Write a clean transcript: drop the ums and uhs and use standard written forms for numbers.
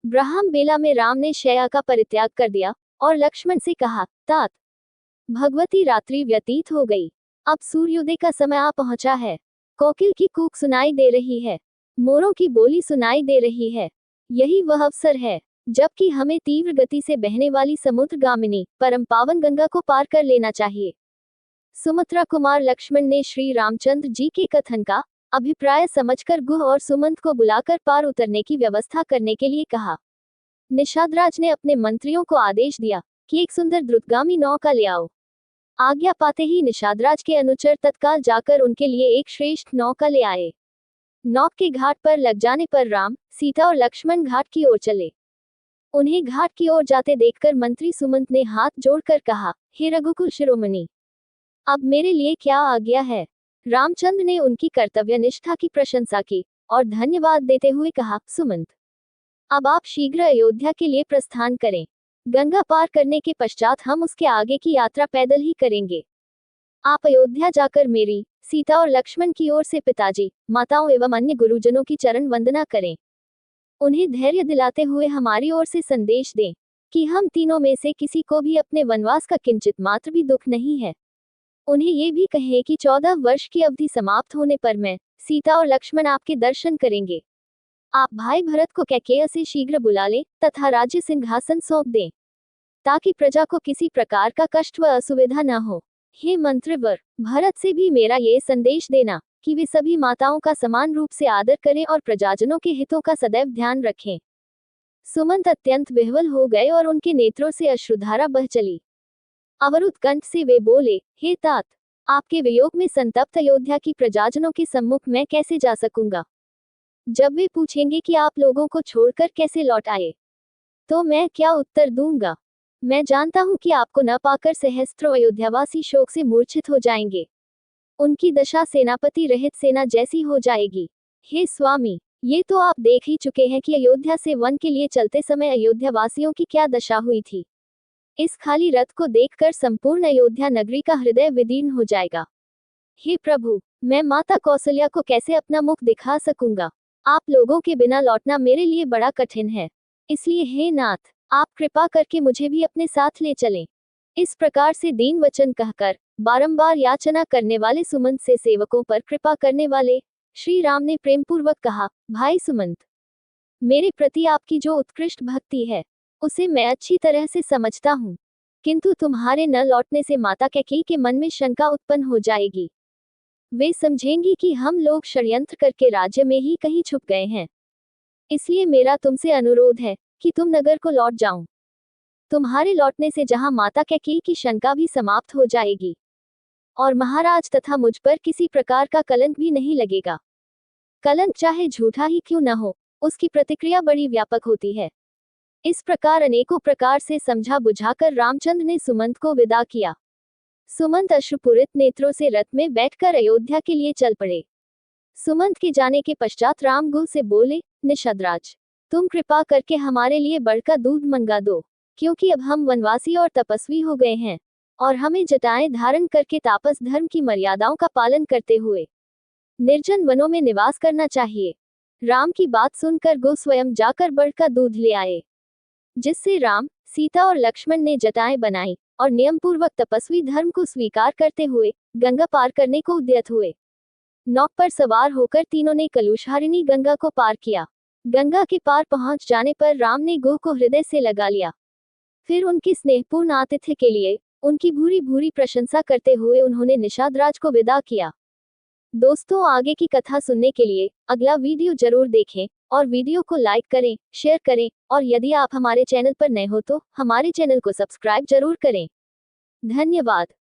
ब्रह्म बेला में राम ने शैया का परित्याग कर दिया और लक्ष्मण से कहा, तात, भगवती रात्रि व्यतीत हो गई, अब सूर्योदय का समय आ पहुंचा है। कोकिल की कूक सुनाई दे रही है, मोरों की बोली सुनाई दे रही है। यही वह अवसर है जबकि हमें तीव्र गति से बहने वाली समुद्रगामिनी परम पावन गंगा को पार कर लेना चाहिए। सुमित्रा कुमार लक्ष्मण ने श्री रामचंद्र जी के कथन का अभिप्राय समझकर गुह और सुमंत को बुलाकर पार उतरने की व्यवस्था करने के लिए कहा। निषादराज ने अपने मंत्रियों को आदेश दिया कि एक सुंदर द्रुतगामी नौका ले आओ। आज्ञा पाते ही निषादराज के अनुचर तत्काल जाकर उनके लिए एक श्रेष्ठ नौका ले आए। नौक के घाट पर लग जाने पर राम, सीता और लक्ष्मण घाट की ओर चले। उन्हें घाट की ओर जाते देखकर मंत्री सुमंत ने हाथ जोड़कर कहा, हे रघुकुल शिरोमणि, अब मेरे लिए क्या आज्ञा है। रामचंद्र ने उनकी कर्तव्य निष्ठा की प्रशंसा की और धन्यवाद देते हुए कहा, सुमंत, अब आप शीघ्र अयोध्या के लिए प्रस्थान करें। गंगा पार करने के पश्चात हम उसके आगे की यात्रा पैदल ही करेंगे। आप अयोध्या जाकर मेरी, सीता और लक्ष्मण की ओर से पिताजी, माताओं एवं अन्य गुरुजनों की चरण वंदना करें। उन्हें धैर्य दिलाते हुए हमारी ओर से संदेश दें कि हम तीनों में से किसी को भी अपने वनवास का किंचित मात्र भी दुख नहीं है। उन्हें ये भी कहें कि 14 वर्ष की अवधि समाप्त होने पर मैं, सीता और लक्ष्मण आपके दर्शन करेंगे। आप भाई भरत को कैकेय से शीघ्र बुला लें तथा राज्य सिंहासन सौंप दें ताकि प्रजा को किसी प्रकार का कष्ट व असुविधा न हो। हे मंत्रिवर, भरत से भी मेरा ये संदेश देना कि वे सभी माताओं का समान रूप से आदर करें और प्रजाजनों के हितों का सदैव ध्यान रखें। सुमंत अत्यंत विह्वल हो गए और उनके नेत्रों से अश्रुधारा बह चली। अवरुद्ध कंठ से वे बोले, हे तात, आपके वियोग में संतप्त अयोध्या की प्रजाजनों के सम्मुख मैं कैसे जा सकूंगा। जब वे पूछेंगे कि आप लोगों को छोड़कर कैसे लौट आए, तो मैं क्या उत्तर दूंगा। मैं जानता हूं कि आपको न पाकर सहस्त्रों अयोध्यावासी शोक से मूर्छित हो जाएंगे। उनकी दशा सेनापति रहित सेना जैसी हो जाएगी। हे स्वामी, ये तो आप देख ही चुके हैं कि अयोध्या से वन के लिए चलते समय अयोध्यावासियों की क्या दशा हुई थी। इस खाली रथ को देखकर संपूर्ण अयोध्या नगरी का हृदय विदीर्ण हो जाएगा। हे प्रभु, मैं माता कौशल्या को कैसे अपना मुख दिखा सकूंगा। आप लोगों के बिना लौटना मेरे लिए बड़ा कठिन है। इसलिए हे नाथ, आप कृपा करके मुझे भी अपने साथ ले चलें। इस प्रकार से दीन वचन कहकर बारंबार याचना करने वाले सुमंत से सेवकों पर कृपा करने वाले श्री राम ने प्रेमपूर्वक कहा, भाई सुमंत, मेरे प्रति आपकी जो उत्कृष्ट भक्ति है उसे मैं अच्छी तरह से समझता हूँ, किंतु तुम्हारे न लौटने से माता कैकेयी के मन में शंका उत्पन्न हो जाएगी। वे समझेंगी कि हम लोग षड्यंत्र करके राज्य में ही कहीं छुप गए हैं। इसलिए मेरा तुमसे अनुरोध है कि तुम नगर को लौट जाओ। तुम्हारे लौटने से जहां माता कैकेयी की शंका भी समाप्त हो जाएगी और महाराज तथा मुझ पर किसी प्रकार का कलंक भी नहीं लगेगा। कलंक चाहे झूठा ही क्यों न हो, उसकी प्रतिक्रिया बड़ी व्यापक होती है। इस प्रकार अनेकों प्रकार से समझा बुझाकर रामचंद्र ने सुमंत को विदा किया। सुमंत अश्रुपूरित नेत्रों से रथ में बैठकर अयोध्या के लिए चल पड़े। सुमंत के जाने के पश्चात राम गुह से बोले, निषादराज, तुम कृपा करके हमारे लिए बड़का दूध मंगा दो, क्योंकि अब हम वनवासी और तपस्वी हो गए हैं और हमें जटाएं धारण करके तापस धर्म की मर्यादाओं का पालन करते हुए निर्जन वनों में निवास करना चाहिए। राम की बात सुनकर गो स्वयं जाकर बड़का दूध ले आए, जिससे राम, सीता और लक्ष्मण ने जटाएं बनाई और नियम पूर्वक तपस्वी धर्म को स्वीकार करते हुए गंगा पार करने को उद्यत हुए। नौक पर सवार होकर तीनों ने कलुषहारिणी गंगा को पार किया। गंगा के पार पहुंच जाने पर राम ने गोह को हृदय से लगा लिया। फिर उनकी स्नेहपूर्ण आतिथ्य के लिए उनकी भूरी भूरी प्रशंसा करते हुए उन्होंने निषादराज को विदा किया। दोस्तों, आगे की कथा सुनने के लिए अगला वीडियो जरूर देखें और वीडियो को लाइक करें, शेयर करें और यदि आप हमारे चैनल पर नए हो तो हमारे चैनल को सब्सक्राइब जरूर करें। धन्यवाद।